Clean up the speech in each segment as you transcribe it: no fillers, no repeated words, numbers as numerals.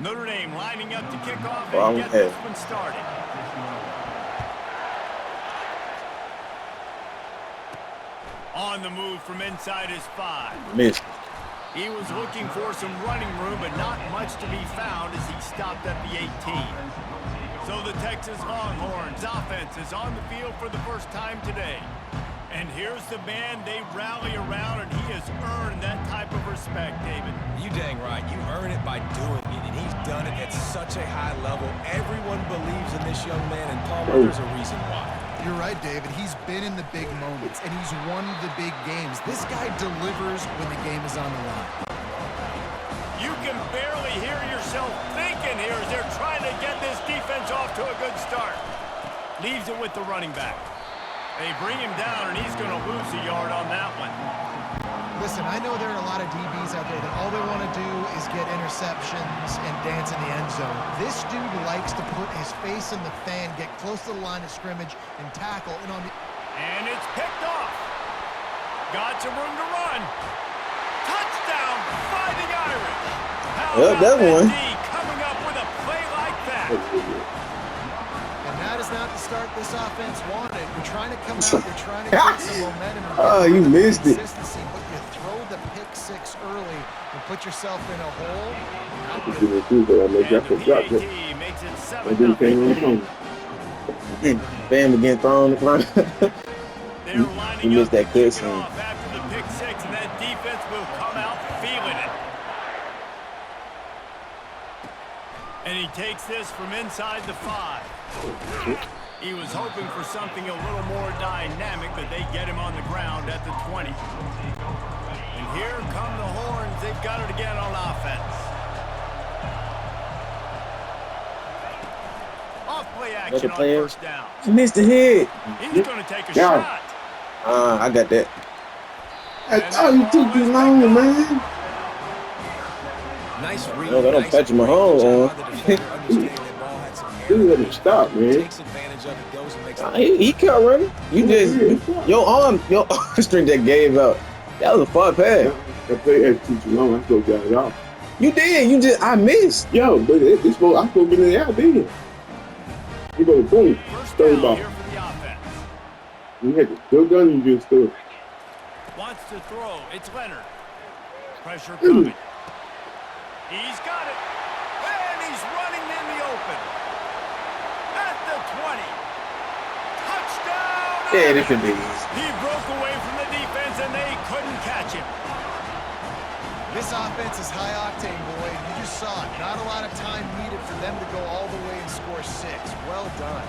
Notre Dame lining up to kick off Wrong and get head. this one started. On the move from inside his 5. Missed. He was looking for some running room, but not much to be found as he stopped at the 18. So the Texas Longhorns offense is on the field for the first time today. And here's the man they rally around, and he has earned that type of respect, David. You dang right. You earn it by doing it, and he's done it at such a high level. Everyone believes in this young man, and Palmer, there's a reason why. You're right, David. He's been in the big moments, and he's won the big games. This guy delivers when the game is on the line. You can barely hear yourself thinking here as they're trying to get this defense off to a good start. Leaves it with the running back. They bring him down, and he's going to lose a yard on that one. Listen, I know there are a lot of DBs out there that all they want to do is get interceptions and dance in the end zone. This dude likes to put his face in the fan, get close to the line of scrimmage, and tackle. And it's picked off. Got some room to run. Touchdown, Fighting Irish. How about that one. D coming up with a play like that? And that is not the start this offense wanted. You're trying to come out, you're trying to get some momentum. Oh, you missed it. Consistency, but you throw the pick 6 early and put yourself in a hole. And the PAT makes it 7-0. Bam again thrown. They're lining You up missed that to good kick it scene. off after the pick 6, and that defense will come out feeling it. And he takes this from inside the 5. He was hoping for something a little more dynamic, but they get him on the ground at the 20. And here come the Horns. They've got it again on offense. Off-play action on first down. You missed the hit. He's going to take a shot. I got that. Oh, you took too long, man. Nice read. No, they don't catch my home. Dude, let me stop, man. Takes advantage of it, goes and makes He kept running. You just your arm string that gave out. That was a far pass. That play had too long. I still got it off. You did. I missed. Yo, but I'm supposed to get it out there. You go to boom. First Throw down ball. here for the offense. You had to still gun. You just threw it. Wants to throw. It's Leonard. Pressure coming. He's got it. And he's running in the open. At the 20. Touchdown! Yeah, this should be easy. He broke away from the defense, and they couldn't catch him. This offense is high octane, boy. You just saw it. Not a lot of time needed for them to go all the way and score 6. Well done.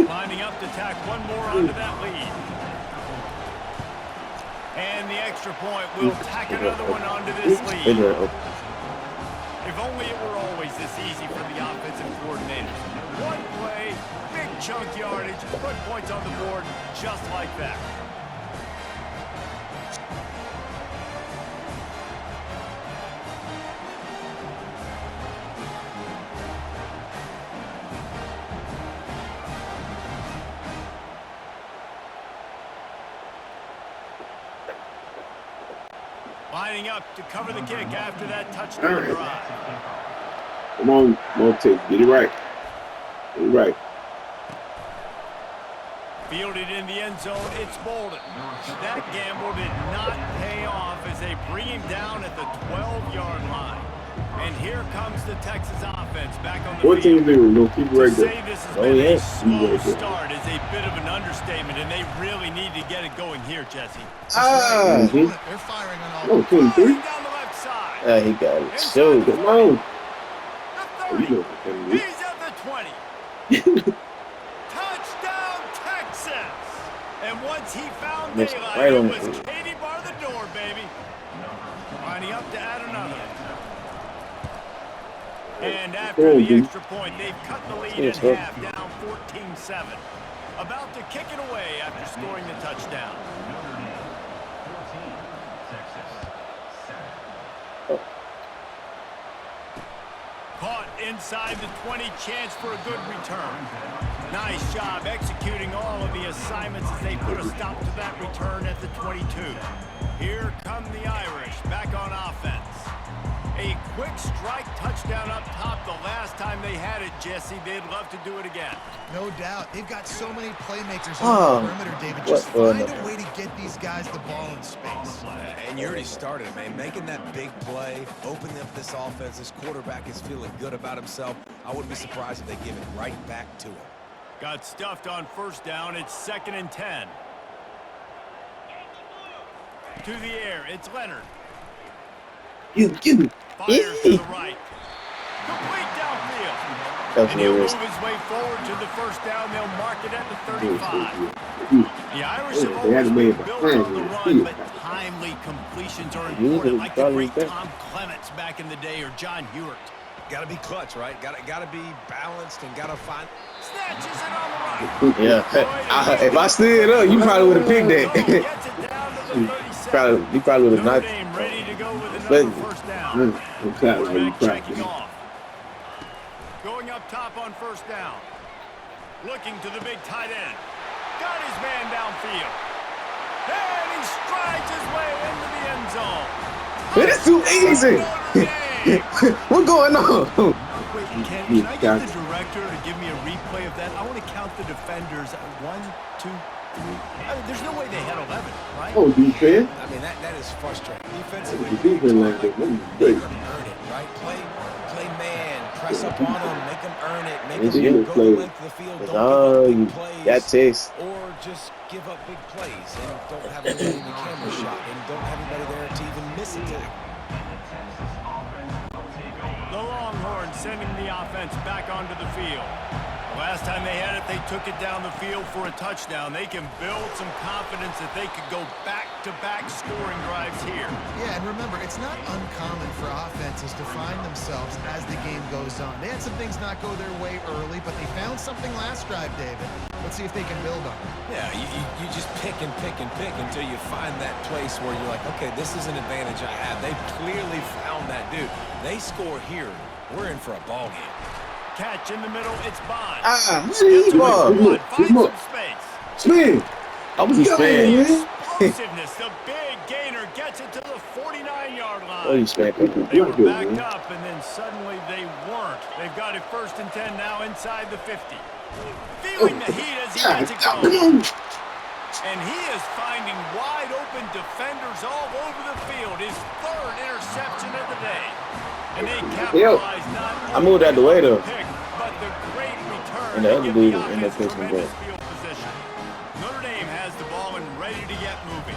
Lining up to tack one more onto that lead. And the extra point will tack another one onto this lead. If only it were always this easy for the offensive coordinators. One play, big chunk yardage, put points on the board just like that. Lining up to cover the kick after that touchdown drive. Come on, Tate. Get it right. Get it right. Fielded in the end zone, it's Bolden. That gamble did not pay off as they bring him down at the 12-yard line. And here comes the Texas offense back on the field. 14-0, no, keep it right To say there. this has been a slow start is a bit of an understatement, and they really need to get it going here, Jesse. They're firing on all. Oh, 23? Down the left side. He got it. So Come on. The 30. You know what that is. He's at the 20. Touchdown, Texas! And once he found Missed daylight, right on it was the- Katie bar the door, baby. Lining up to add another. And after the extra point, they've cut the lead in half, down 14-7. About to kick it away after scoring the touchdown. Caught inside the 20, chance for a good return. Nice job executing all of the assignments as they put a stop to that return at the 22. Here come the Irish back on offense. A quick strike touchdown up top the last time they had it, Jesse. They'd love to do it again. No doubt. They've got so many playmakers on the perimeter, David. Just find a way to get these guys the ball in space. And you already started, man. Making that big play, opening up this offense. This quarterback is feeling good about himself. I wouldn't be surprised if they give it right back to him. Got stuffed on first down. It's 2nd and 10. To the air. It's Leonard. Fires to the right. Complete downfield. And he'll move his way forward to the first down. They'll mark it at the 35. The Irish have always been built on the run, but timely completions are important, like the great Tom Clements back in the day or John Hewart. Got to be clutch, right? Got to be balanced and got to find. Snatches it on the right. Yeah. If I slid up, you probably would have picked that. Gets it down to the 37. You probably would have Notre not. Dame ready to go with another first down. Quarterback checking off. Going up top on first down. Looking to the big tight end. Got his man downfield. And he strides his way into the end zone. Man, it's too easy. What's going on? Wait, can I get the director to give me a replay of that? I want to count the defenders. 1, 2, 3. I mean, there's no way they had 11, right? Oh, defense. I mean, that is frustrating. Defensively, The defense like that. make them earn it, right? Play man, press up on them, make them earn it, make them go the length of the field, don't give up big plays, that taste. or just give up big plays and don't have anybody in the camera shot and don't have anybody there to even miss a tackle. The Longhorns sending the offense back onto the field. Last time they had it, they took it down the field for a touchdown. They can build some confidence that they could go back-to-back scoring drives here. Yeah, and remember, it's not uncommon for offenses to find themselves as the game goes on. They had some things not go their way early, but they found something last drive, David. Let's see if they can build on it. Yeah, you just pick and pick and pick until you find that place where you're like, okay, this is an advantage I have. They clearly found that dude. They score here. We're in for a ball game. Catch in the middle, it's Bond. Leave Find some space. Spin. I was The spin. explosiveness, the big gainer gets it to the 49-yard line. What are you spinning? They were backed up, and then suddenly they weren't. They've got it 1st and 10 now inside the 50. Feeling the heat as he gets it going. And he is finding wide-open defenders all over the field. His 3rd interception of the day. And they capitalize not only I moved out the way, though. pick, but the great return And the other to give dude the ended up offense fixing tremendous that. field position. Notre Dame has the ball and ready to get moving.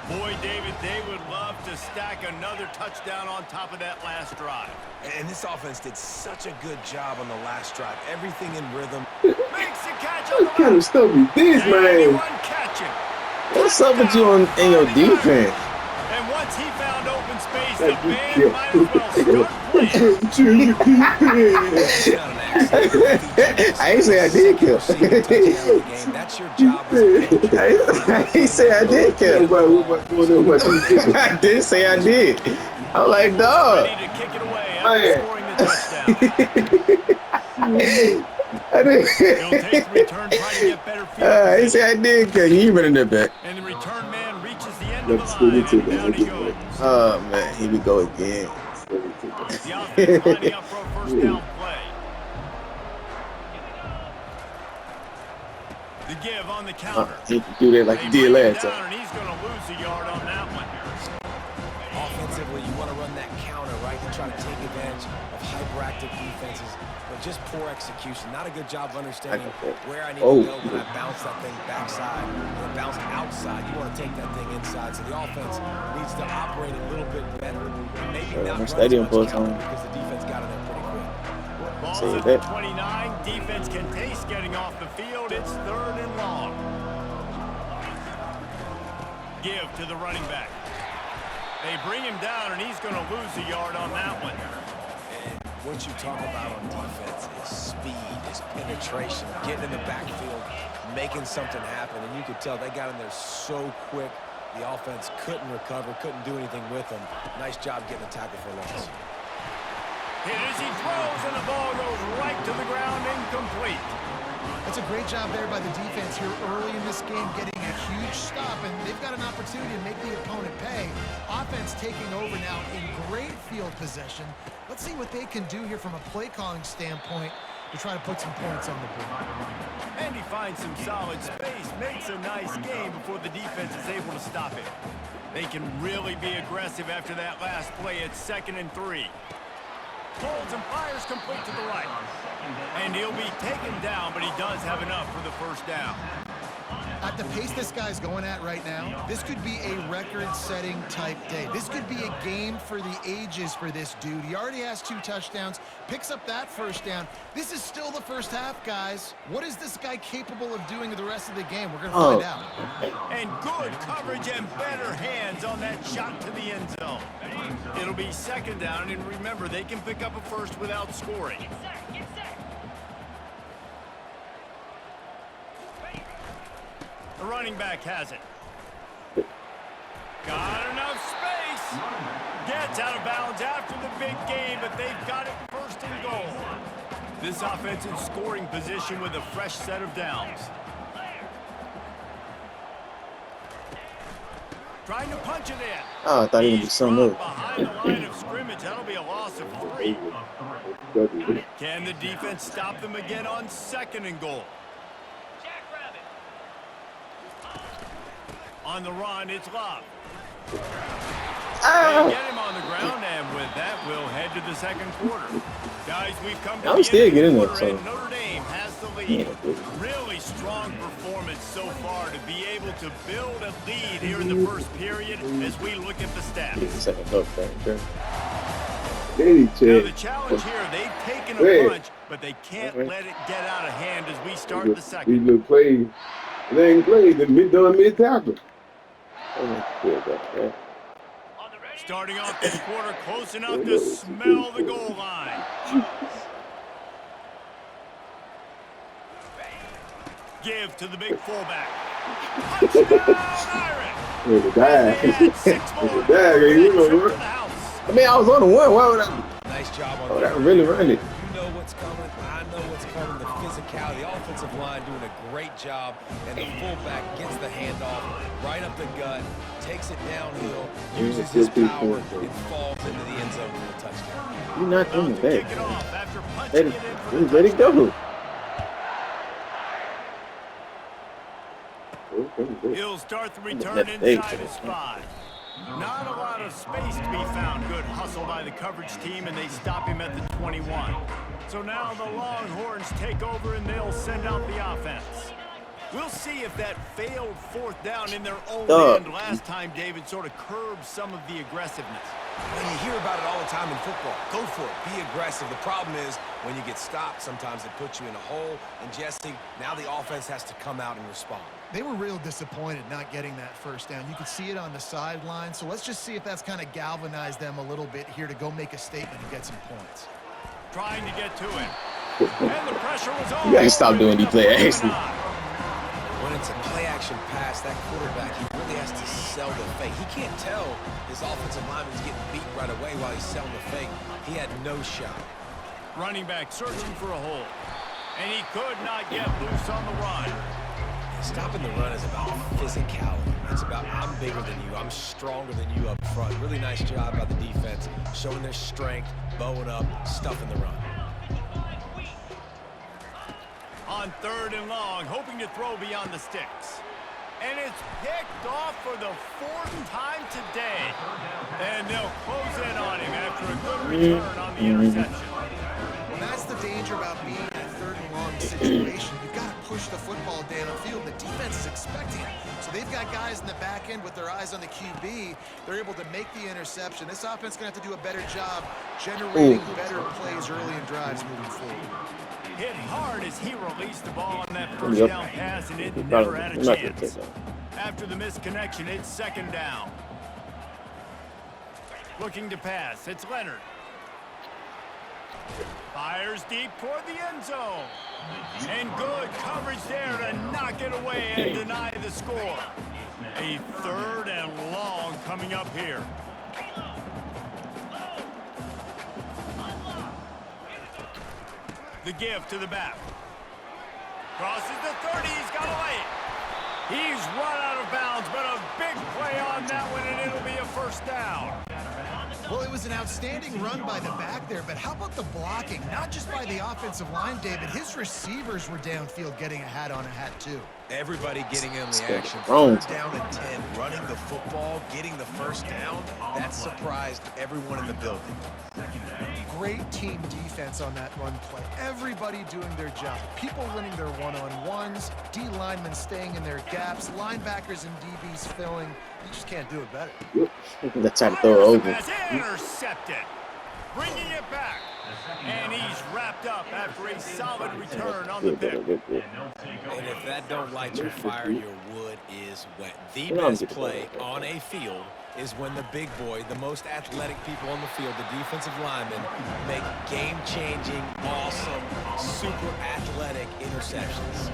Boy, David, they would love to stack another touchdown on top of that last drive. And this offense did such a good job on the last drive. Everything in rhythm. Makes the catch on the What kind of stuff is this, man? anyone catching. What's up with you in your defense? And once he found open space, the band might as well start playing. I ain't say I did kill. That's your job as a coach. I ain't say I did kill. I did say I did. I'm like, dog. Ready to kick it away after scoring the touchdown. I did. He'll take the return, try to get better field I ain't position. say I did kill. You running that back. And the return man reaches the end of the line, and down he goes. Oh, man. Here we go again. The offense lining up for a first down play. The give on the counter. He can do that like he did last time. And he's going to lose a yard on that one. Offensively, you want to run that counter, right, to try to take advantage of hyperactive defenses, but just poor execution. Not a good job of understanding where I need to go when I bounce that thing backside. When I bounce outside, you want to take that thing inside. So the offense needs to operate a little bit better. And maybe not run as much counter because the defense got in there pretty quick. Ball's at the 29. Defense can taste getting off the field. It's 3rd and long. Give to the running back. They bring him down, and he's going to lose a yard on that one. And what you talk about on defense is speed, is penetration, getting in the backfield, making something happen. And you could tell they got in there so quick. The offense couldn't recover, couldn't do anything with them. Nice job getting a tackle for loss. Hit as he throws, and the ball goes right to the ground, incomplete. That's a great job there by the defense here early in this game, getting a huge stop, and they've got an opportunity to make the opponent pay. Offense taking over now in great field possession. Let's see what they can do here from a play calling standpoint to try to put some points on the board. And he finds some solid space, makes a nice game before the defense is able to stop it. They can really be aggressive after that last play at 2nd and 3. Holds and fires complete to the right. And he'll be taken down, but he does have enough for the first down. At the pace this guy's going at right now, this could be a record-setting type day. This could be a game for the ages for this dude. He already has 2 touchdowns, picks up that first down. This is still the first half, guys. What is this guy capable of doing the rest of the game? We're going to find out. And good coverage and better hands on that shot to the end zone. It'll be 2nd down, and remember, they can pick up a first without scoring. The running back has it. Got enough space. Gets out of bounds after the big gain, but they've got it 1st and goal. This offense in scoring position with a fresh set of downs. Trying to punch it in. Oh, I thought he would do something. Behind the line of scrimmage. That'll be a loss of 3. Can the defense stop them again on 2nd and goal? On the run, it's Love. They get him on the ground, and with that, we'll head to the 2nd quarter. Guys, we've come to the end of the quarter, and Notre Dame has the lead. Really strong performance so far to be able to build a lead here in the 1st period as we look at the stats. Now, the challenge here, they've taken a punch, but they can't let it get out of hand as we start the 2nd. These little plays, they ain't played. They're done mid-tackle. Starting off this quarter close enough to smell the goal line. Give to the big fullback. Touchdown, Irish! The bag. The bag. I mean, I was on the 1. Why would I? Nice job on that. I really run it. You know what's coming. I know what's coming. The physicality, the offensive line doing a great job, and the fullback gets the handoff right up the gut, takes it downhill, uses his power, and falls into the end zone for a touchdown. You're not doing bad. Let it go. He'll start the return inside his spot. Not a lot of space to be found. Good hustle by the coverage team, and they stop him at the 21. So now the Longhorns take over, and they'll send out the offense. We'll see if that failed 4th down in their own end last time, David, sort of curbed some of the aggressiveness. Well, you hear about it all the time in football. Go for it. Be aggressive. The problem is when you get stopped, sometimes it puts you in a hole. And, Jesse, now the offense has to come out and respond. They were real disappointed not getting that first down. You could see it on the sideline. So let's just see if that's kind of galvanized them a little bit here to go make a statement and get some points. Trying to get to him. And the pressure was on. You gotta stop doing these play action. When it's a play-action pass, that quarterback, he really has to sell the fake. He can't tell his offensive lineman's getting beat right away while he's selling the fake. He had no shot. Running back searching for a hole. And he could not get loose on the run. Stopping the run is about physicality. It's about I'm bigger than you. I'm stronger than you up front. Really nice job by the defense, showing their strength, bowing up, stuffing the run. On 3rd and long, hoping to throw beyond the sticks. And it's picked off for the 4th time today. And they'll close in on him after a good return on the interception. Well, that's the danger about being in a 3rd and long situation. You've got to push the football downfield. The defense is expecting it. So they've got guys in the back end with their eyes on the QB. They're able to make the interception. This offense is going to have to do a better job generating better plays early in drives moving forward. Hit hard as he released the ball on that first down pass, and it never had a chance. After the misconnection, it's 2nd down. Looking to pass, it's Leonard. Fires deep toward the end zone. And good coverage there to knock it away and deny the score. A 3rd and long coming up here. The give to the back. Crosses the 30. He's got to lay it. He's run out of bounds, but a big play on that one, and it'll be a first down. Well, it was an outstanding run by the back there, but how about the blocking? Not just by the offensive line, David. His receivers were downfield getting a hat on a hat, too. Everybody getting in the action. Third down and 10, running the football, getting the first down. That surprised everyone in the building. Great team defense on that run play. Everybody doing their job. People winning their one-on-ones, D linemen staying in their gaps, linebackers and DBs filling. You just can't do it better. That's how to throw it over. Intercepted. Bringing it back. And he's wrapped up after a solid return on the pick. And if that don't light your fire, your wood is wet. The best play on a field is when the big boy, the most athletic people on the field, the defensive linemen, make game-changing, awesome, super athletic interceptions.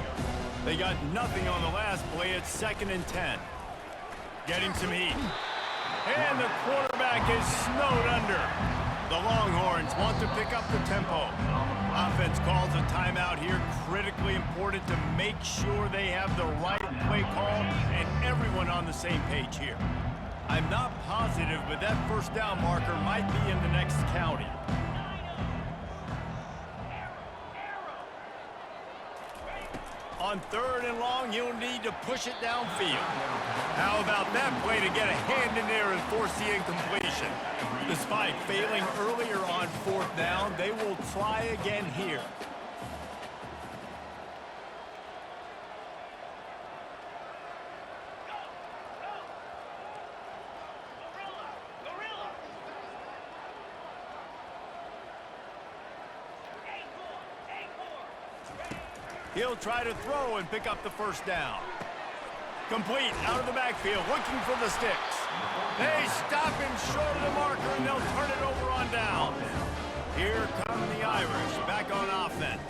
They got nothing on the last play. It's 2nd and 10. Getting some heat. And the quarterback is snowed under. The Longhorns want to pick up the tempo. Offense calls a timeout here. Critically important to make sure they have the right play call and everyone on the same page here. I'm not positive, but that first down marker might be in the next county. On 3rd and long, he'll need to push it downfield. How about that play to get a hand in there and force the incompletion? Despite failing earlier on 4th down, they will try again here. He'll try to throw and pick up the first down. Complete out of the backfield, looking for the sticks. They stop him short of the marker, and they'll turn it over on down. Here come the Irish back on offense.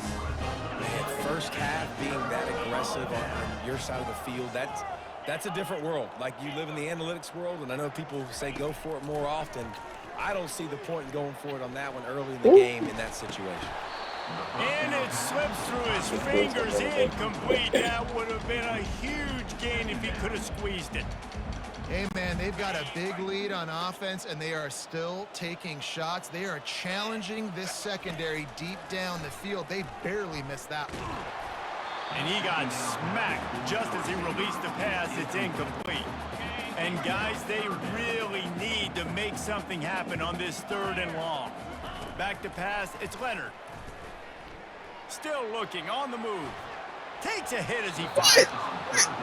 Man, first half being that aggressive on your side of the field, that's a different world. Like, you live in the analytics world, and I know people say go for it more often. I don't see the point in going for it on that one early in the game in that situation. And it slips through his fingers, incomplete. That would have been a huge gain if he could have squeezed it. Hey, man, they've got a big lead on offense, and they are still taking shots. They are challenging this secondary deep down the field. They barely missed that one. And he got smacked just as he released the pass. It's incomplete. And, guys, they really need to make something happen on this 3rd and long. Back to pass, it's Leonard. Still looking, on the move. Takes a hit as he fires.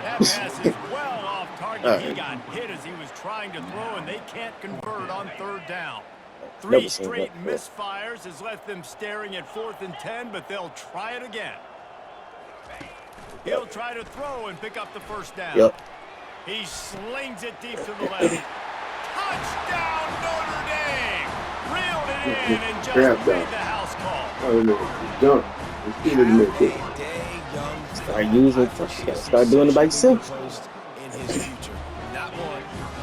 That pass is well off target. He got hit as he was trying to throw, and they can't convert on 3rd down. 3 straight misfires has left them staring at 4th and 10, but they'll try it again. He'll try to throw and pick up the first down. He slings it deep to the left. Touchdown, Notre Dame! Reeled it in and just made the house call. Start using it. Start doing it by yourself. In his future. Not 1,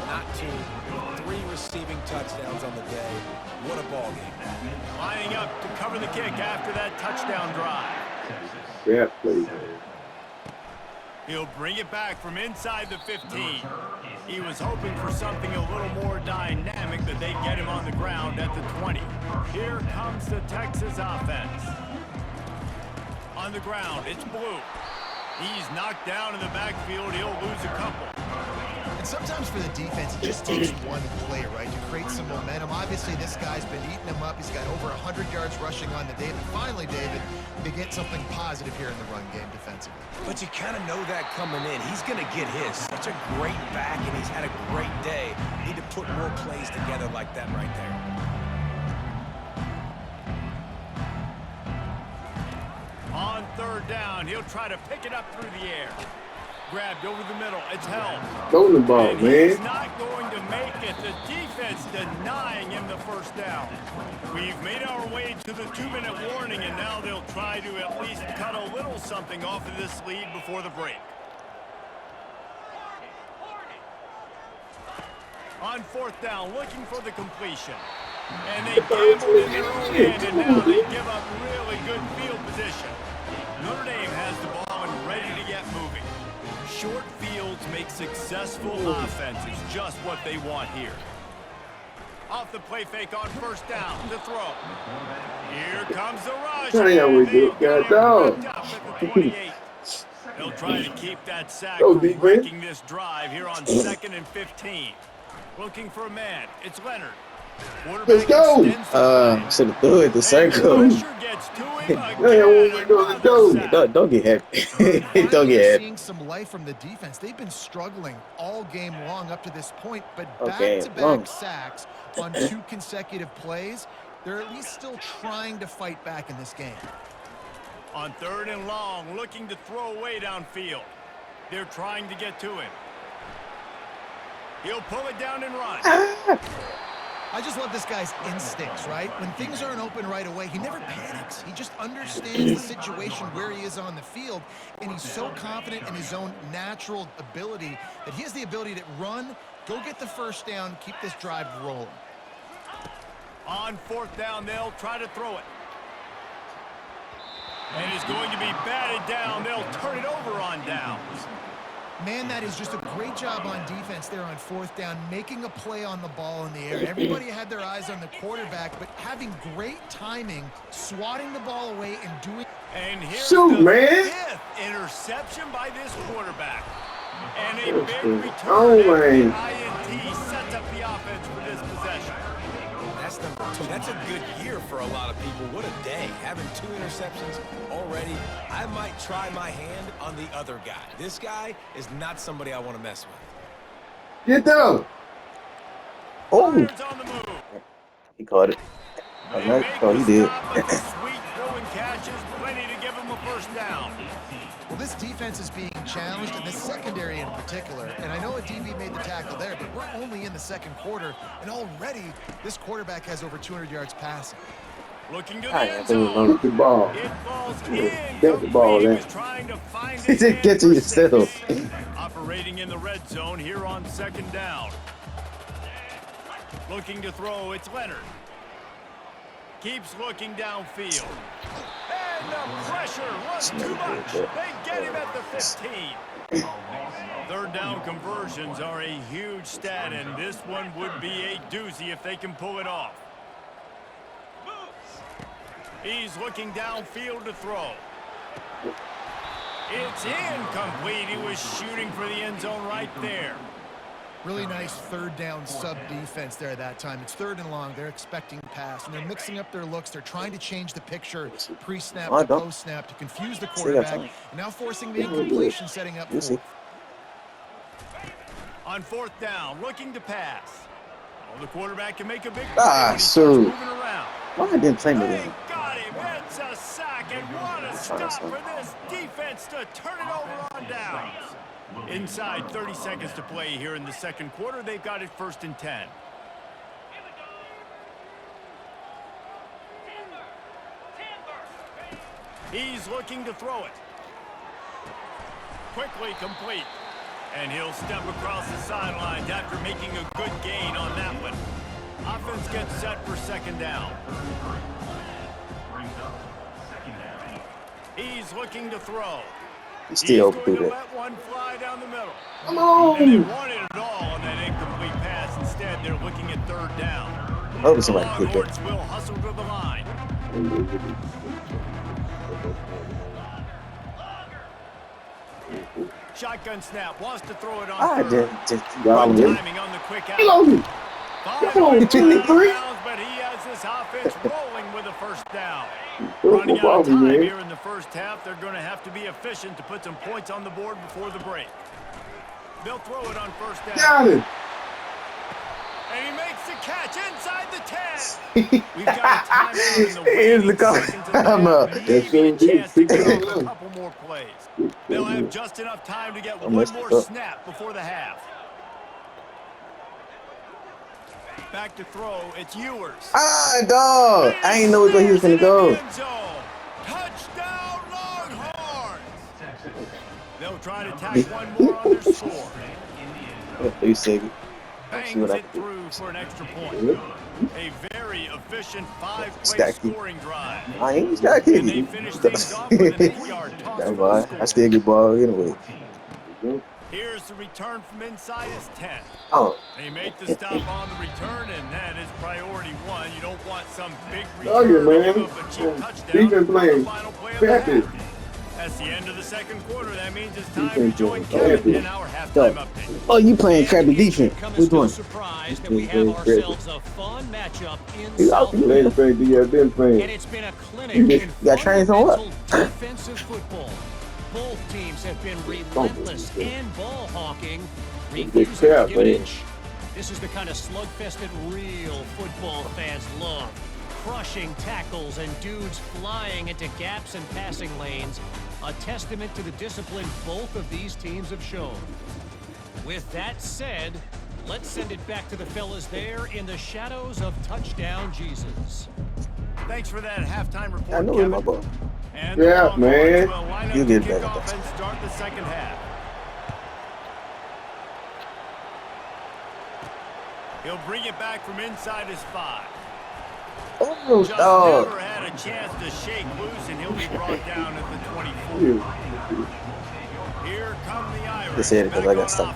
not 2, 3 receiving touchdowns on the day. What a ball game. Lining up to cover the kick after that touchdown drive. Yeah, please. He'll bring it back from inside the 15. He was hoping for something a little more dynamic, but they get him on the ground at the 20. Here comes the Texas offense. On the ground, it's Blue. He's knocked down in the backfield. He'll lose a couple. And sometimes for the defense, it just takes one play, right, to create some momentum. Obviously, this guy's been eating him up. He's got over 100 yards rushing on the day. But finally, David, they get something positive here in the run game defensively. But you kind of know that coming in. He's going to get his. Such a great back, and he's had a great day. Need to put more plays together like that right there. On 3rd down, he'll try to pick it up through the air. Grabbed over the middle. It's held. Throw the ball, and man. He's not going to make it. The defense denying him the first down. We've made our way to the 2-minute warning, and now they'll try to at least cut a little something off of this lead before the break. On 4th down, looking for the completion. And they gambled in their own end, and now they give up really good field position. Notre Dame has the ball and ready to get moving. Short fields make successful offenses just what they want here. Off the play fake on first down to throw. Here comes the rush. They'll try to keep that sack from breaking this drive here on 2nd and 15. Looking for a man. It's Leonard. Let's go. Should have threw it the circle. Don't get happy. Don't get happy. Seeing some life from the defense. They've been struggling all game long up to this point, but Okay, back-to-back sacks on 2 consecutive plays. They're at least still trying to fight back in this game. On 3rd and long, looking to throw away downfield. They're trying to get to him. He'll pull it down and run. I just love this guy's instincts, right? When things aren't open right away, he never panics. He just understands the situation where he is on the field, and he's so confident in his own natural ability that he has the ability to run, go get the first down, keep this drive rolling. On 4th down, they'll try to throw it. And it's going to be batted down. They'll turn it over on downs. Man, that is just a great job on defense there on 4th down, making a play on the ball in the air. Everybody had their eyes on the quarterback, but having great timing, swatting the ball away and doing... And here's the 5th interception by this quarterback. And a big return INT sets up the offense for this possession. That's number 2. That's a good year for a lot of people. What a day. Having 2 interceptions already. I might try my hand on the other guy. This guy is not somebody I want to mess with. Get down. Oh. He caught it. Oh, he did. Sweet throwing catches, plenty to give him a first down. Well, this defense is being challenged, and this secondary in particular. And I know a DB made the tackle there, but we're only in the 2nd quarter, and already this quarterback has over 200 yards passing. Looking to the end zone. The ball. It falls in. Get the ball He there. was trying to find He said, get to yourself. Operating in the red zone here on 2nd down. Looking to throw, it's Leonard. Keeps looking downfield. And the pressure was too much. They get him at the 15. 3rd down conversions are a huge stat, and this one would be a doozy if they can pull it off. He's looking downfield to throw. It's incomplete. He was shooting for the end zone right there. Really nice 3rd down sub defense there that time. It's 3rd and long. They're expecting pass, and they're mixing up their looks. They're trying to change the picture pre-snap to post-snap to confuse the quarterback, and now forcing the incompletion, setting up 4th. On 4th down, looking to pass. Oh, the quarterback can make a big play moving around. Why didn't play me They then? got him. It's a sack, and what a stop for this defense to turn it over on downs. Inside 30 seconds to play here in the 2nd quarter. They've got it 1st and 10. He's looking to throw it. Quickly complete. And he'll step across the sidelines after making a good gain on that one. Offense gets set for 2nd down. He's looking to throw. Still He's do going to that. let one fly down the middle. Come on. And they wanted it all on that incomplete pass. Instead, they're looking at 3rd down. Oh, somebody hit that. Longhorns will hustle to the line. Shotgun snap, wants to throw it on third. Just Good timing on the quick out. Come on, 23. But he has this offense rolling with a first down. Running out of time here in the first half. They're going to have to be efficient to put some points on the board before the break. They'll throw it on 1st down. Got it. And he makes the catch inside the 10. We've got a timeout in the Here's the waiting call. seconds of the I'm half. up. Maybe a chance to get a couple more plays. They'll have just enough time to get one more snap before the half. Back to throw, it's Ewers. Dog. I ain't know where he was going to go. Touchdown, Longhorns. They'll try to tack one more on their score. You see. bangs it through for an extra point. A very efficient 5-play scoring drive. I ain't stack it. And they finish things off with an 8-yard toss. That's why I still get ball anyway. Here's the return from inside his 10. Oh. They make the stop on the return, and that is priority one. You don't want some big return to give up a cheap touchdown Defense playing. Final play of the half. That's the end of the second quarter. That means it's time to join Kevin in our halftime update. Oh, you playing crappy defense. Who's doing? Surprised that we have ourselves a fun matchup in South And it's been a clinic in fundamental defensive football. Both teams have been relentless and ball hawking, refusing to give an inch. This is the kind of slugfest that real football fans love. Crushing tackles and dudes flying into gaps and passing lanes. A testament to the discipline both of these teams have shown. With that said, let's send it back to the fellas there in the shadows of touchdown Jesus. Thanks for that halftime report, I know Kevin. my ball. And Yeah, man. You get kick better. off and start the second half. He'll bring it back from inside his 5. Oh, Just dog. never had a chance to shake loose, and he'll be brought down at the 24. Here come the Irish. They said it because I got stuck.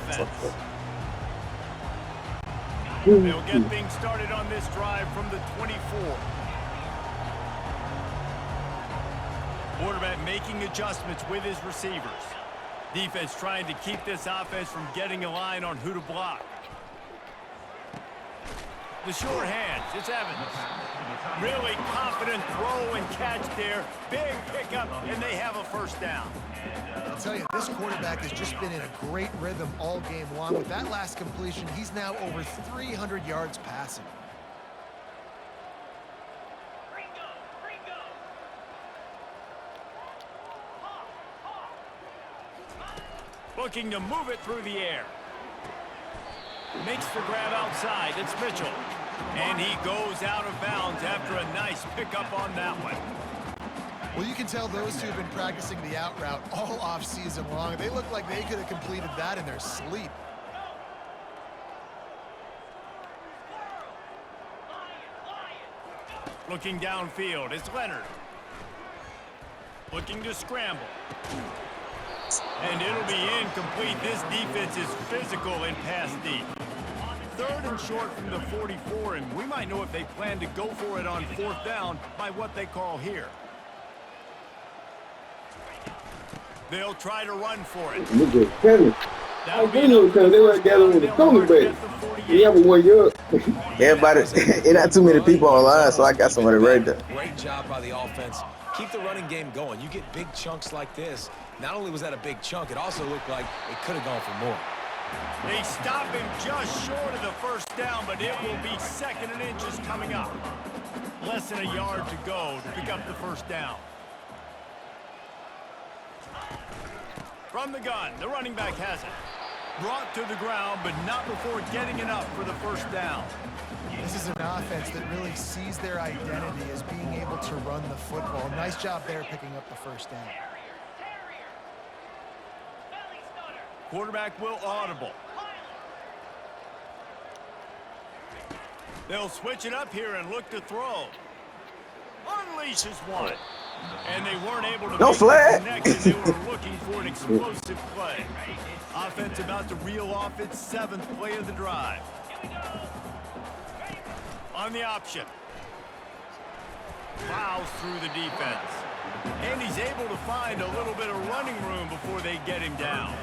They'll get things started on this drive from the 24. Quarterback making adjustments with his receivers. Defense trying to keep this offense from getting a line on who to block. The short hands, it's Evans. Really confident throw and catch there. Big pickup, and they have a first down. I'll tell you, this quarterback has just been in a great rhythm all game long. With that last completion, he's now over 300 yards passing. Looking to move it through the air. Makes the grab outside. It's Mitchell. And he goes out of bounds after a nice pickup on that one. Well, you can tell those two have been practicing the out route all off-season long. They look like they could have completed that in their sleep. Looking downfield, it's Leonard. Looking to scramble. And it'll be incomplete. This defense is physical and pass deep. 3rd and short from the 44, and we might know if they plan to go for it on 4th down by what they call here. They'll try to run for it. I do know because they were gathering the cornerback. Yeah, but 1 year. Everybody, it not too many people online, so I got somebody right there. Great job by the offense. Keep the running game going. You get big chunks like this. Not only was that a big chunk, it also looked like it could have gone for more. They stop him just short of the first down, but it will be 2nd and inches coming up. Less than a yard to go to pick up the first down. From the gun, the running back has it. Brought to the ground, but not before getting enough for the first down. This is an offense that really sees their identity as being able to run the football. Nice job there picking up the first down. Quarterback will audible. They'll switch it up here and look to throw. Unleashes one. And they weren't able to make the connection. They were looking for an explosive play. Offense about to reel off its 7th play of the drive. On the option. Plows through the defense. And he's able to find a little bit of running room before they get him down.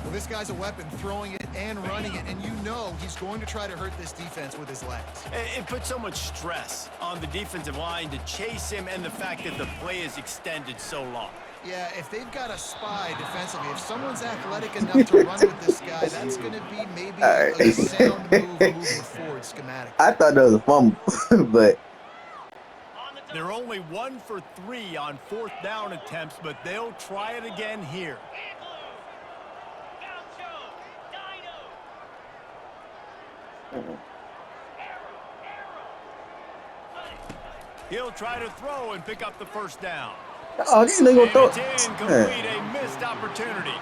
Well, this guy's a weapon, throwing it and running it, and you know he's going to try to hurt this defense with his legs. It puts so much stress on the defensive line to chase him, and the fact that the play is extended so long. Yeah, if they've got a spy defensively, if someone's athletic enough to run with this guy, that's going to be maybe a sound move moving forward schematic. I thought that was a fumble, but they're only 1 for 3 on 4th down attempts, but they'll try it again here. He'll try to throw and pick up the first down. oh, this nigga gonna throw It's incomplete, a missed opportunity.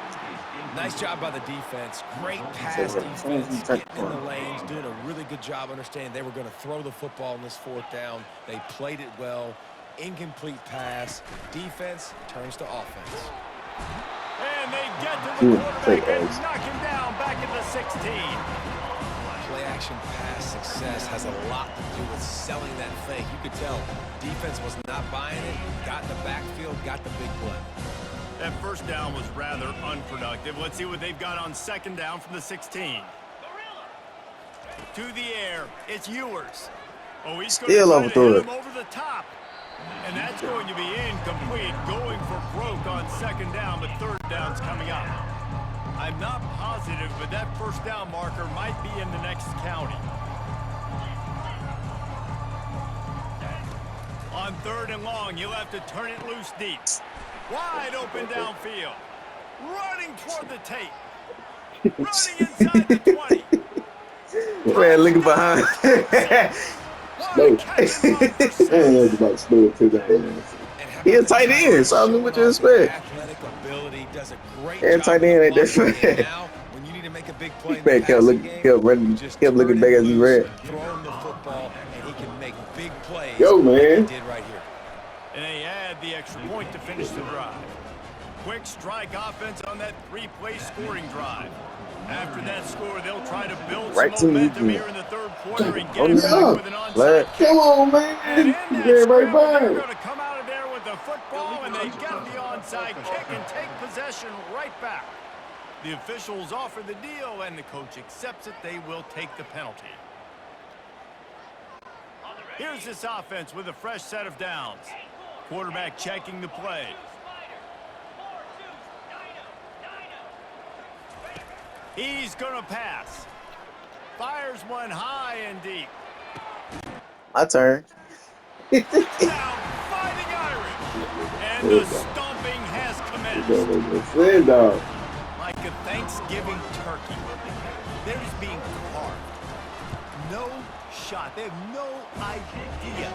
Nice job by the defense. Great pass defense, getting in the lanes, doing a really good job understanding they were going to throw the football in this 4th down. They played it well. Incomplete pass. Defense turns to offense. And they get to the quarterback and knock him down back at the 16. Play-action pass success has a lot to do with selling that fake. You could tell defense was not buying it, got in the backfield, got the big play. That first down was rather unproductive. Let's see what they've got on 2nd down from the 16. To the air, it's Ewers. Oh, he's going to hit him over the top. And that's going to be incomplete, going for broke on 2nd down, but 3rd down's coming up. I'm not positive, but that 1st down marker might be in the next county. On 3rd and long, you'll have to turn it loose deep. Wide open downfield. Running toward the tape. Running inside the 20. Man, looking behind. He a tight end, so I mean what you expect. And tight end ain't that bad. He back kept looking back as he ran. Yo, man. And they add the extra point to finish the drive. Quick strike offense on that 3-play scoring drive. After that score, they'll try to build some momentum here in the 3rd quarter and get it back with an onside kick. Come on, man. They're going to come out of there with the football, and they get the onside kick and take possession right back. The officials offer the deal, and the coach accepts it. They will take the penalty. Here's this offense with a fresh set of downs. Quarterback checking the play. He's going to pass. Fires one high and deep. My turn. Now fighting Irish. And the stomping has commenced. Like a Thanksgiving turkey. They're just being carved. No shot. They have no idea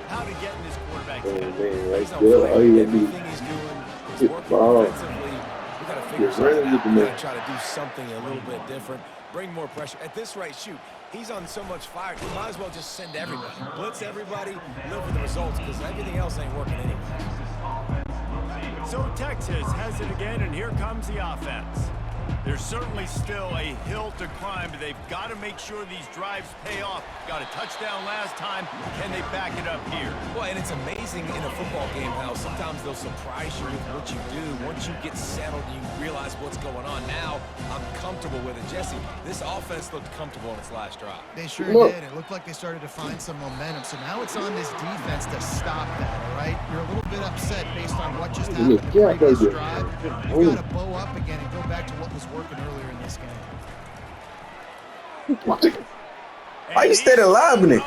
how to get in this quarterback's head. Everything he's doing is working offensively. We got to figure something out. We got to try to do something a little bit different. Bring more pressure. At this rate, shoot, he's on so much fire. You might as well just send everybody. Blitz everybody, live with the results, because everything else ain't working anyway. So Texas has it again, and here comes the offense. There's certainly still a hill to climb, but they've got to make sure these drives pay off. Got a touchdown last time. Can they back it up here? Well, and it's amazing in a football game how sometimes they'll surprise you with what you do. Once you get settled, you realize what's going on. Now, I'm comfortable with it. Jesse, this offense looked comfortable in its last drive. They sure did. It looked like they started to find some momentum. So now it's on this defense to stop that, all right? You're a little bit upset based on what just happened in the previous drive. You've got to bow up again and go back to what was working earlier in this game. Why you steady lobbing it?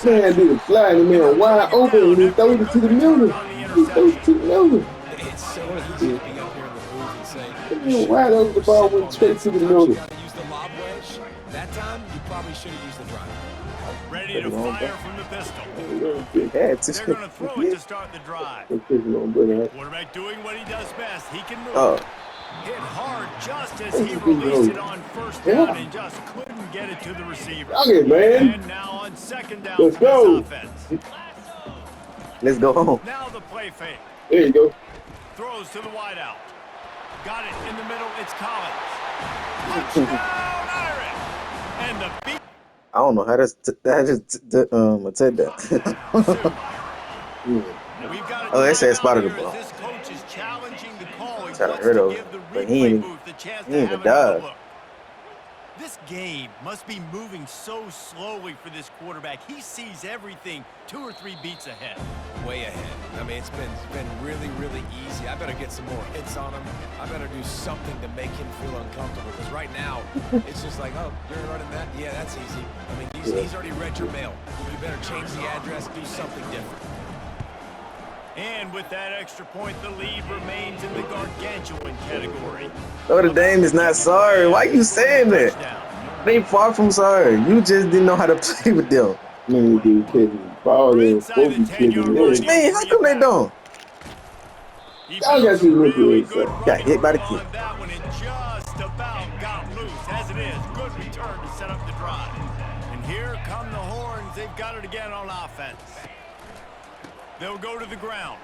Man, dude, flying the man wide open and he throws it to the middle. He throws it to the middle. It's so easy to be up here in the booth and say, wide open, the ball went straight to the middle. You got to use the lob wedge. That time, you probably should have used the drive. Ready to fire from the pistol. They're going to throw it to start the drive. Quarterback doing what he does best. He can move. Hit hard just as he released it on 1st down and just couldn't get it to the receiver. Okay, man. And now on 2nd down for this offense. Let's go home. Now the play fake. There you go. Throws to the wideout. Got it in the middle. It's Collins. Touchdown, Irish. And the beat. I don't know how that's said that. Oh, they said spotted the ball. This coach is challenging the call. He Trying to hurt over, but he ain't even dive. This game must be moving so slowly for this quarterback. He sees everything 2 or 3 beats ahead. Way ahead. I mean, it's been really, really easy. I better get some more hits on him. I better do something to make him feel uncomfortable. Because right now, it's just like, oh, you're running that? Yeah, that's easy. I mean, he's already read your mail. You better change the address, do something different. And with that extra point, the lead remains in the gargantuan category. Notre Dame is not sorry. Why you saying that? They far from sorry. You just didn't know how to play with them. Man, dude, kidding. Ball in, supposed to be kidding. Man, how come they don't? Y'all got hit by the kid. defense. They'll go to the ground.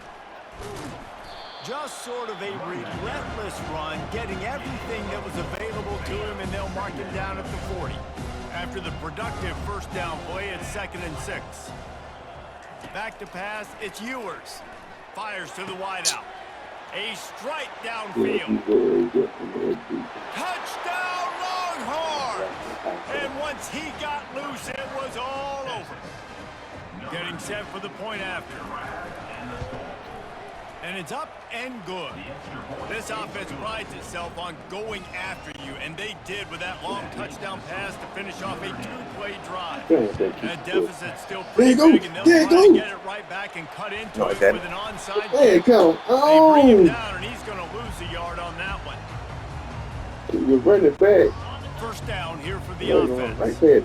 Just sort of a relentless run, getting everything that was available to him, and they'll mark him down at the 40. After the productive first down play, it's 2nd and 6. Back to pass, it's Ewers. Fires to the wideout. A strike downfield. Touchdown, Longhorns! And once he got loose, it was all over. Getting set for the point after. And it's up and good. This offense prides itself on going after you, and they did with that long touchdown pass to finish off a 2-play drive. That deficit's still pretty big, and they'll try to get it right back and cut into it with an onside kick. They bring him down, and he's going to lose a yard on that one. You're running back. First down here for the offense. Right there,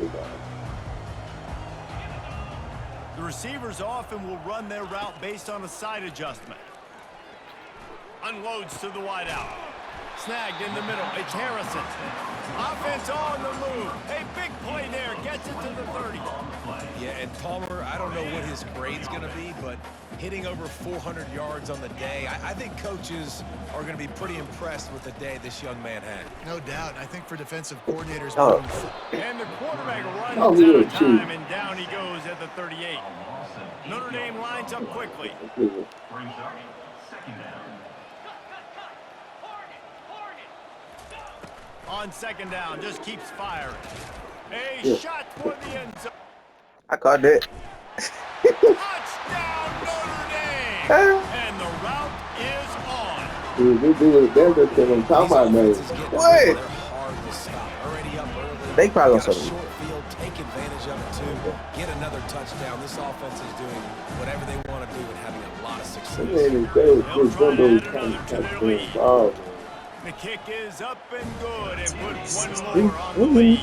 the receivers often will run their route based on a side adjustment. Unloads to the wideout. Snagged in the middle. It's Harrison. Offense on the move. A big play there. Gets it to the 30. Yeah, and Palmer, I don't know what his grade's going to be, but hitting over 400 yards on the day, I think coaches are going to be pretty impressed with the day this young man had. No doubt. I think for defensive coordinators. And the quarterback runs out of time, and down he goes at the 38. Notre Dame lines up quickly. On 2nd down, just keeps firing. A shot for the end zone. I caught that. Touchdown, Notre Dame! And the route is on. Dude, they do it better than I'm talking about, man. What? They probably gonna short field, take advantage of it too. Get another touchdown. This offense is doing whatever they want to do and having a lot of success. The kick is up and good, and put one more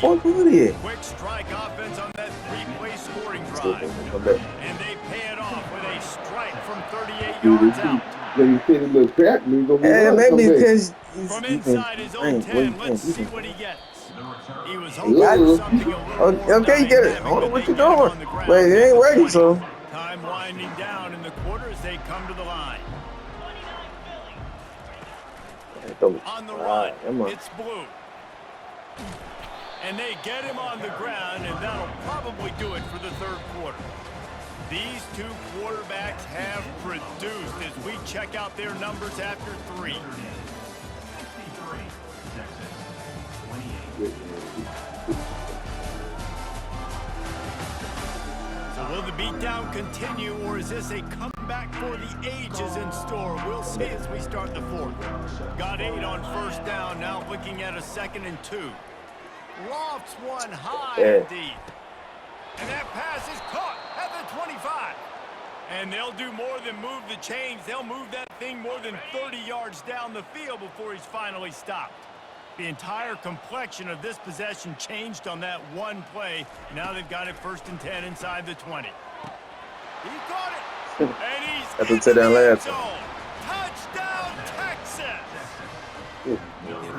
on the lead. Quick strike offense on that 3-play scoring drive. And they pay it off with a strike from 38 yards out. Maybe because from inside his own 10, let's see what he gets. He was hoping for something a little okay, get it. I don't know what you're doing. But it ain't working, so. Time winding down in the quarter as they come to the line. On the run, it's Blue. And they get him on the ground, and that'll probably do it for the 3rd quarter. These two quarterbacks have produced as we check out their numbers after 3. So will the beatdown continue, or is this a comeback for the ages in store? We'll see as we start the 4th. Got 8 on 1st down, now looking at a 2nd and 2. Lofts one high indeed. And that pass is caught at the 25. And they'll do more than move the chains. They'll move that thing more than 30 yards down the field before he's finally stopped. The entire complexion of this possession changed on that one play. Now they've got it 1st and 10 inside the 20. He caught it. And he's That's what said that last zone. Touchdown, Texas. Yeah,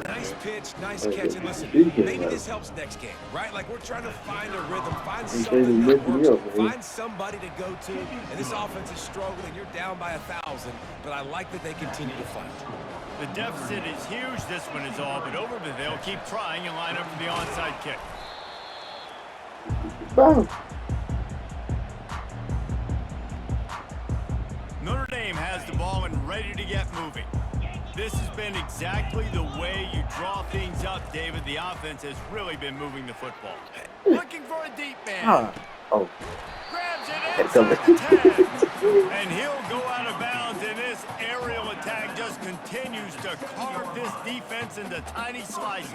nice pitch, nice catch, and listen, maybe this helps next game, right? Like, we're trying to find a rhythm, find something that works, find somebody to go to, and this offense is struggling. You're down by 1,000, but I like that they continue to fight. The deficit is huge, this one is all, but over, but they'll keep trying and line up for the onside kick. Notre Dame has the ball and ready to get moving. This has been exactly the way you draw things up, David. The offense has really been moving the football. Looking for a deep man. Grabs it inside the 10. And he'll go out of bounds, and this aerial attack just continues to carve this defense into tiny slices.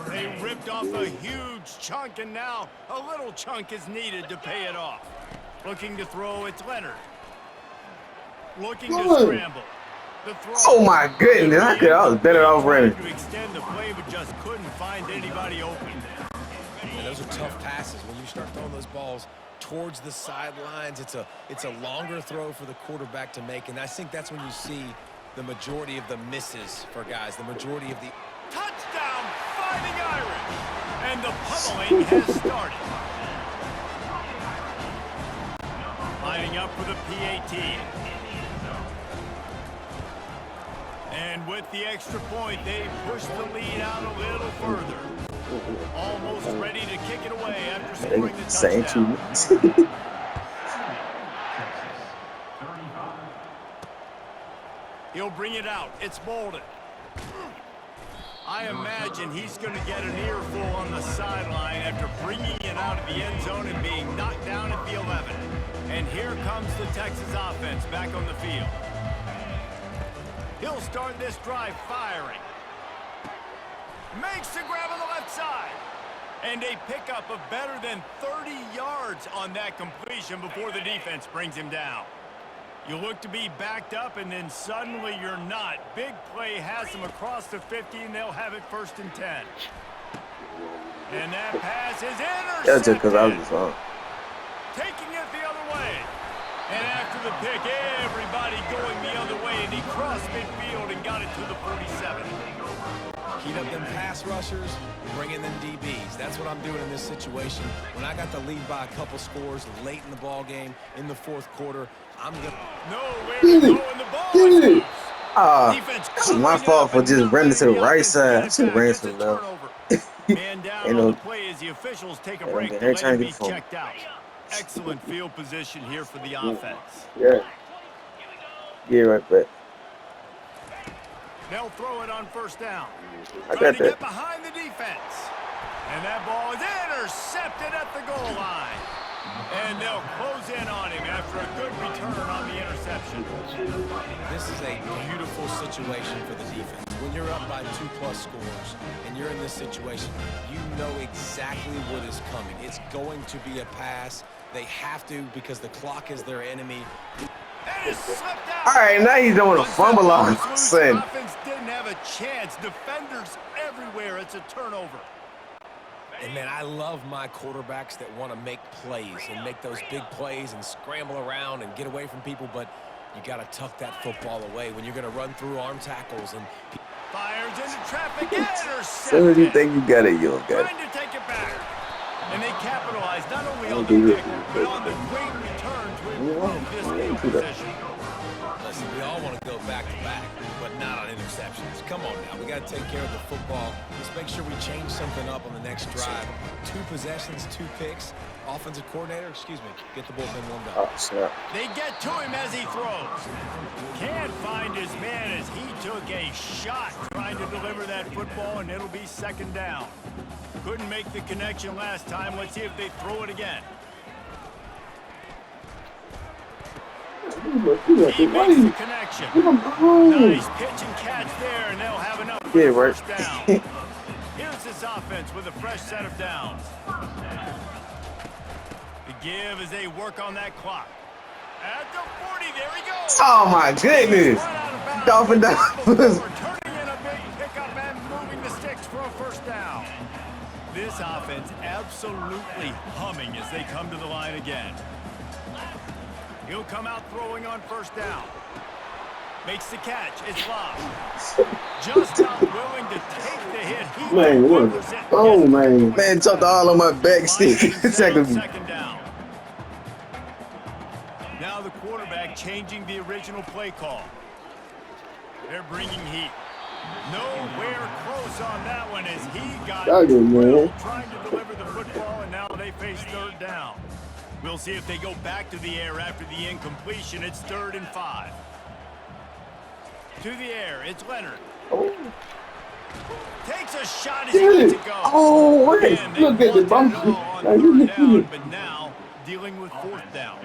They ripped off a huge chunk, and now a little chunk is needed to pay it off. Looking to throw, it's Leonard. Looking to scramble. Oh my goodness, I was better off running. To extend the play, but just couldn't find anybody open. Yeah, those are tough passes when you start throwing those balls towards the sidelines. It's a longer throw for the quarterback to make, and I think that's when you see the majority of the misses for guys, the majority of the touchdown, Fighting Irish, and the pummeling has started. up for the PAT. And with the extra point, they push the lead out a little further. Almost ready to kick it away after scoring the touchdown. He'll bring it out. It's Bolden. I imagine he's going to get an earful on the sideline after bringing it out of the end zone and being knocked down at the 11. And here comes the Texas offense back on the field. He'll start this drive firing. Makes the grab on the left side. And a pickup of better than 30 yards on that completion before the defense brings him down. You look to be backed up, and then suddenly you're not. Big play has them across the 50, and they'll have it 1st and 10. And that pass is intercepted. That's just because I was just on. Taking it the other way. And after the pick, everybody going the other way, and he crossed midfield and got it to the 47. Heat up them pass rushers, bring in them DBs. That's what I'm doing in this situation. When I got the lead by a couple scores late in the ball game, in the 4th quarter, I'm going to... Nowhere to go, and the ball is loose. That's my fault for just running to the right side. I should have ran to the left. Man down on the play as the officials take a break to let him be checked out. Excellent field position here for the offense. Yeah. Yeah, right back. They'll throw it on 1st down. I got Trying to that. get behind the defense. And that ball is intercepted at the goal line. And they'll close in on him after a good return on the interception. This is a beautiful situation for the defense. When you're up by 2+ scores and you're in this situation, you know exactly what is coming. It's going to be a pass. They have to because the clock is their enemy. All right, now he's doing a fumble all of a sudden. Offense didn't have a chance. Defenders everywhere. It's a turnover. And, man, I love my quarterbacks that want to make plays and make those big plays and scramble around and get away from people, but you got to tuck that football away when you're going to run through arm tackles. And fires into traffic. Intercepted. So you think you got it, you don't got it. Trying to take it back. And they capitalize not only on the pick, but on the great return to improve this field position. Listen, we all want to go back-to-back, but not on interceptions. Come on now. We got to take care of the football. Let's make sure we change something up on the next drive. 2 possessions, 2 picks. Offensive coordinator, get the bullpen warmed up. Oh, snap. They get to him as he throws. Can't find his man as he took a shot trying to deliver that football, and it'll be 2nd down. Couldn't make the connection last time. Let's see if they throw it again. He makes the connection. Nice pitch and catch there, and they'll have enough for the 1st down. Here's this offense with a fresh set of downs. The give as they work on that clock. At the 40, there he goes. Oh, my goodness. Dolphin. Turning in a big pickup and moving the sticks for a 1st down. This offense absolutely humming as they come to the line again. He'll come out throwing on 1st down. Makes the catch. It's lost. Just not willing to take the hit. Man, what? Oh, man. Man, jumped all on my back stick. 2nd down. Now the quarterback changing the original play call. They're bringing heat. Nowhere close on that one as he got trying to deliver the football, and now they face 3rd down. We'll see if they go back to the air after the incompletion. It's 3rd and 5. To the air, it's Leonard. Oh. Takes a shot as he lets it go. Oh, wait. Look at the bump. But now dealing with 4th down.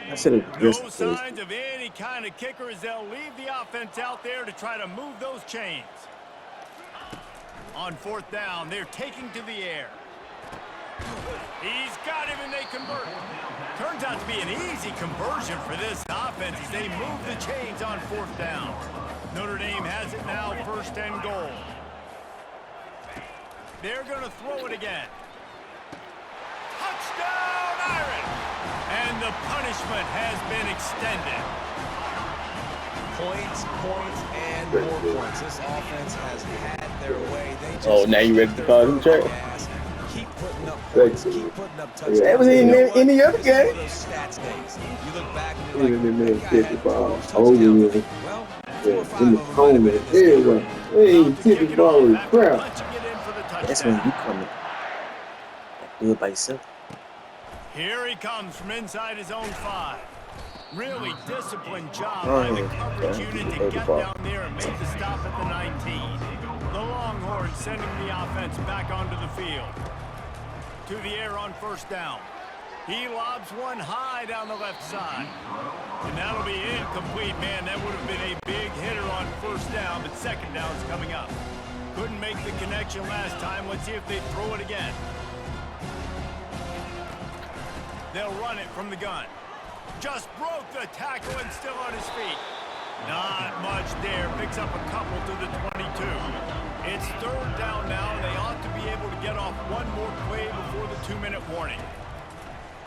No signs of any kind of kicker as they'll leave the offense out there to try to move those chains. On 4th down, they're taking to the air. He's got him and they convert. Turns out to be an easy conversion for this offense as they move the chains on 4th down. Notre Dame has it now 1st and goal. They're going to throw it again. Touchdown, Irish! And the punishment has been extended. Points, and more points. This offense has had their way. They just now you ready to call him check? keep putting up points, keep putting up touchdowns. That was in any other game. One of those stats days. You look back and you're Even like, the man that guy catch had the ball 12 over touchdowns. with. Well, 4 or 5 In the of them might have cone, been in this game. everywhere. They ain't tip the ball with crap. Punching it in for the touchdown. That's when you come in. Do it by yourself. Here he comes from inside his own 5. Really disciplined job by the coverage unit to get down there and make the stop at the 19. The Longhorns sending the offense back onto the field. To the air on first down. He lobs one high down the left side. And that'll be incomplete. Man, that would have been a big hitter on first down, but second down's coming up. Couldn't make the connection last time. Let's see if they throw it again. They'll run it from the gun. Just broke the tackle and still on his feet. Not much there. Picks up a couple to the 22. It's third down now. They ought to be able to get off one more play before the 2-minute warning.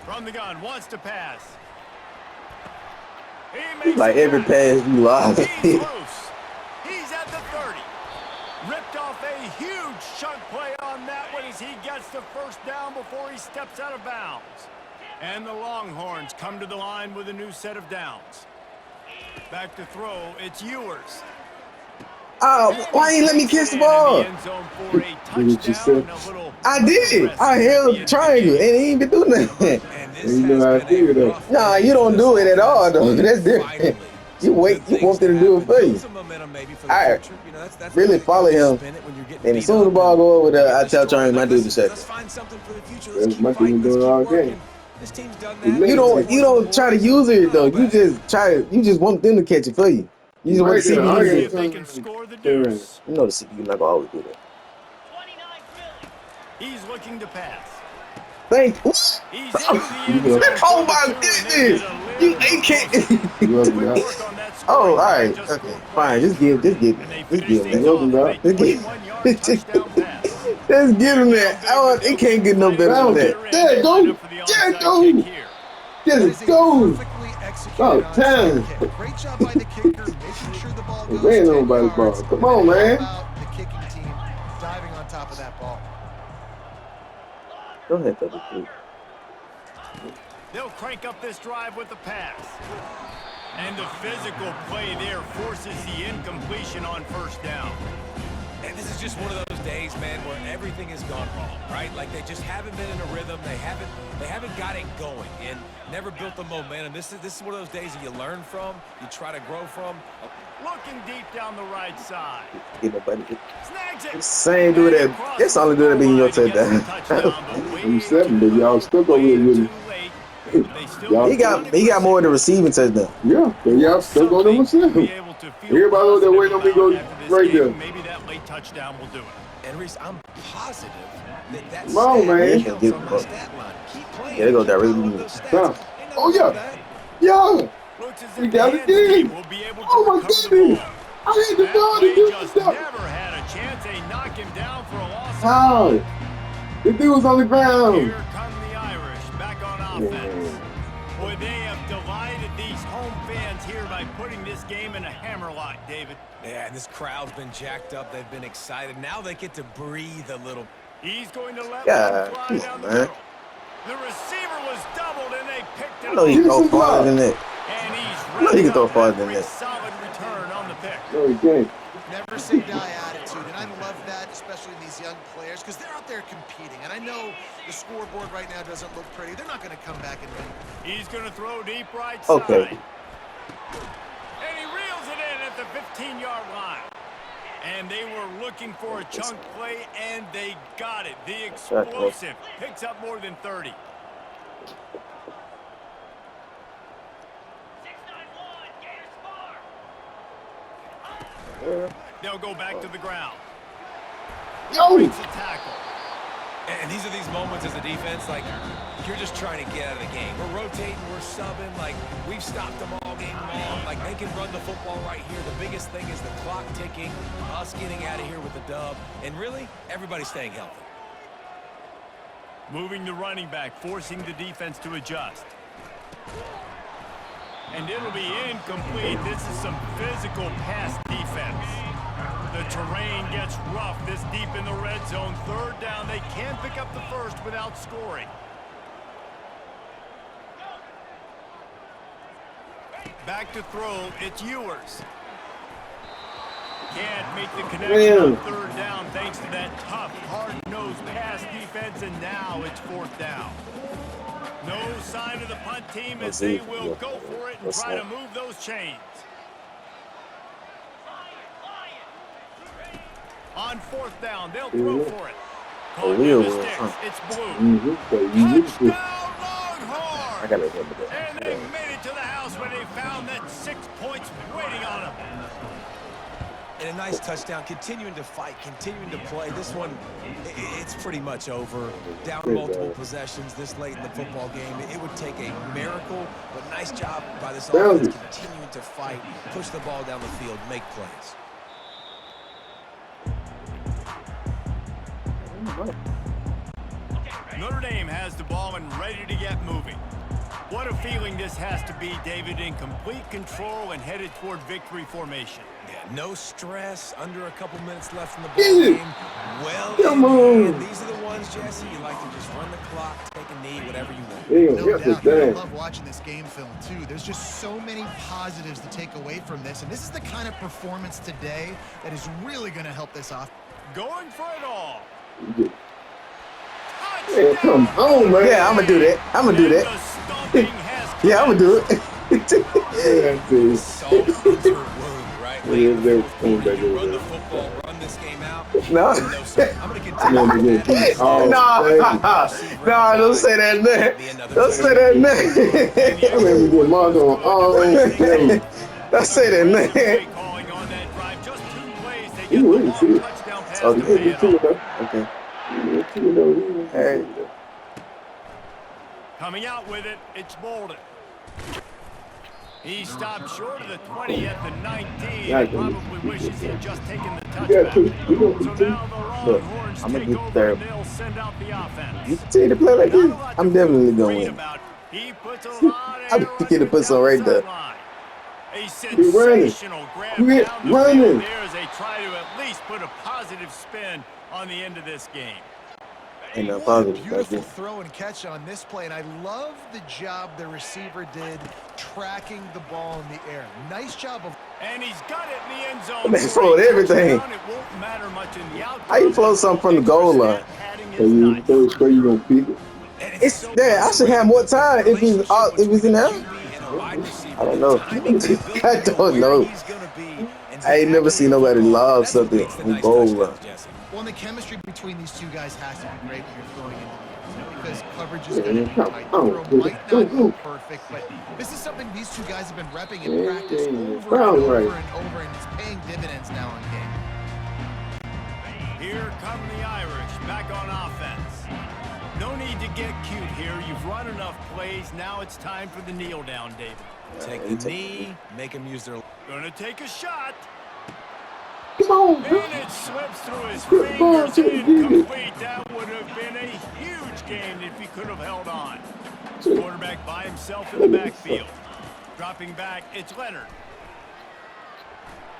From the gun, wants to pass. He makes like every pass you lost. He's loose. He's at the 30. Ripped off a huge chunk play on that one as he gets the first down before he steps out of bounds. And the Longhorns come to the line with a new set of downs. Back to throw, it's Ewers. Oh, why ain't let me catch the ball? I did. I held the triangle and he ain't been doing nothing. You know how I figured that. Nah, you don't do it at all, though. That's different. You wait, you want them to do it for you. I really follow him. And as soon as the ball go over there, I tell Triangle, my dude to shut That's my team doing all game. You don't try to use it though. You just want them to catch it for you. You just want to see See me use if it. they can score the deuce. You know the CPU not gonna always do that. He's looking to pass. Thank you. He's into the end zone. Oh my goodness! You ain't can't. Oh, all right. Okay, fine. Just give him that. Just give him that. Oh, it can't get no better than that. There go. There go. Just go. Oh, time. Great job by the kicker, making sure the ball goes. Ran nobody's ball. Come on, man. The kicking team diving on top of that ball. Go ahead, Double. They'll crank up this drive with the pass. And the physical play there forces the incompletion on first down. And this is just one of those days, man, where everything has gone wrong, right? Like they just haven't been in a rhythm. They haven't got it going and never built the momentum. This is one of those days that you learn from, you try to grow from. Looking deep down the right side. Get nobody. Snags it. Same dude that. That's only dude that be in your touchdown. I'm 7, but y'all stuck over here with me. He got more than receiving touchdown. Yeah, but y'all stuck on them myself. Everybody over there waiting on me to go right there. Maybe that late touchdown will do it. And Reese, I'm positive that Come on, man. counts on my stat line. Keep playing. Yeah, they go directly to me. Oh, yeah. Yeah. We got it again. Oh, my goodness. I had the dog to do this stuff. Never had a chance. They knock him down for a loss. How? The dude was on the ground. Here come the Irish back on offense. Boy, they have delighted these home fans here by putting this game in a hammerlock, David. Yeah, and this crowd's been jacked up. They've been excited. Now they get to breathe a little. He's going to let Yeah, one fly come down on, the man. middle. The receiver was doubled, and they picked it I know he up. can throw farther than that. And he's I know he can throw wrapped up farther than every that. solid return on the pick. No, he can't. Never say die attitude, and I love that, especially in these young players, because they're out there competing. And I know the scoreboard right now doesn't look pretty. They're not going to come back and win. He's going to throw deep right Okay. side. And he reels it in at the 15-yard line. And they were looking for a chunk play, and they got it. The explosive picks up more than 30. They'll go back to the ground. Yo. Breaks a tackle. And these are these moments as a defense, like, you're just trying to get out of the game. We're rotating, we're subbing, like, we've stopped them all game long. Like, they can run the football right here. The biggest thing is the clock ticking, us getting out of here with the dub, and really, everybody staying healthy. Moving the running back, forcing the defense to adjust. And it'll be incomplete. This is some physical pass defense. The terrain gets rough this deep in the red zone. Third down, they can pick up the first without scoring. Back to throw, it's Ewers. Can't make the connection on third down thanks to that tough, hard-nosed pass defense, and now it's fourth down. No sign of the punt team as they will go for it and try to move those chains. On fourth down, they'll throw for it. Caught in the sticks, it's blue. Touchdown, Longhorns! I gotta remember that. And they made it to the house where they found that 6 points waiting on them. And a nice touchdown, continuing to fight, continuing to play. This one, it's pretty much over. Down multiple possessions this late in the football game. It would take a miracle, but nice job by this offense continuing to fight, push the ball down the field, make plays. Notre Dame has the ball and ready to get moving. What a feeling this has to be, David, in complete control and headed toward victory formation. Yeah, no stress, under a couple minutes left in the ball game. Well, these are the ones, Jesse, you like to just run the clock, take a knee, whatever you want. No doubt. I love watching this game film, too. There's just so many positives to take away from this, and this is the kind of performance today that is really going to help this off. Going for it all. Man, come on, man. Yeah, I'm gonna do that. I'm gonna do that. Yeah, I'm gonna do it. Salt into a wound, right? You run the football, run this game out. No. No, sir. I'm going to continue. No, don't say that name. Don't say that name. Don't say that name. Okay. Hey. Coming out with it, it's Bolden. He stopped short of the 20 at the 19. And probably wishes he had just taken the touchback. So now the Longhorns take over and they'll send out the offense. You see the play like this? I'm definitely going to win. He puts a lot of I'm going to put some right there. A sensational grab down the field there as they try to at least put a positive spin on the end of this game. And what a beautiful throw and catch on this play, and I love the job the receiver did tracking the ball in the air. Nice job of... And he's got it in the end zone. They float everything. It won't matter much in the outcome. How you float something from the goal line? You gonna pick it? It's there. I should have more time if it's in there. I don't know. I don't know. I ain't never seen nobody lob something from goal line. Well, the chemistry between these two guys has to be great when you're throwing into the because coverage is going to be tight. The throw might not go perfect, but this is something these two guys have been repping in practice over and over and over, and it's paying dividends now in game. Here come the Irish back on offense. No need to get cute here. You've run enough plays. Now it's time for the kneel down, David. Take the knee, make them use their... Gonna take a shot. Come on, and it slips through his fingers, incomplete. That would have been a huge gain if he could have held on. Quarterback by himself in the backfield. Dropping back, it's Leonard.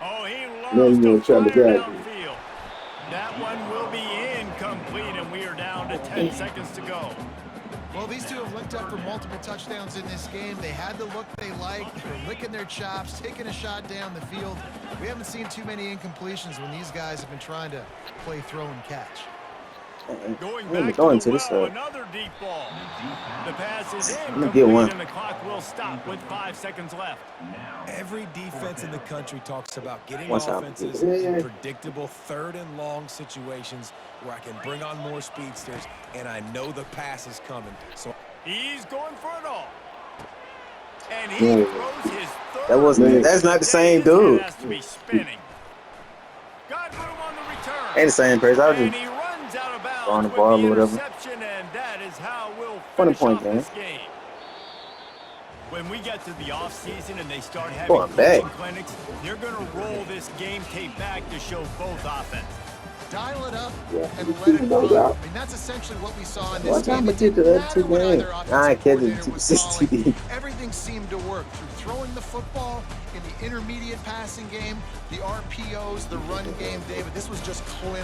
Oh, he loves to fly downfield. That one will be incomplete, and we are down to 10 seconds to go. Well, these two have linked up for multiple touchdowns in this game. They had the look they liked. They're licking their chops, taking a shot down the field. We haven't seen too many incompletions when these guys have been trying to play throw and catch. Going back to another deep ball. The pass is incomplete, and the clock will stop with 5 seconds left. Every defense in the country talks about getting offenses in predictable third and long situations where I can bring on more speedsters, and I know the pass is coming. So he's going for it all. And he throws his third. That's not the same dude. Has to be spinning. Got room on the return. Ain't the same person. I was just on the ball or whatever. And that is how we'll 20 point game. When we get to the off-season and they start having coaching clinics, they're going to roll this game tape back to show both offenses. dial it up Yeah, and you let keep it those run. out. I mean, that's essentially what we saw in this What time game. I It get to didn't the two matter what games? either I offensive catch it coordinator to was 60. calling. Everything seemed to work through throwing the football in the intermediate passing game, the RPOs, the run game, David. This was just clinical.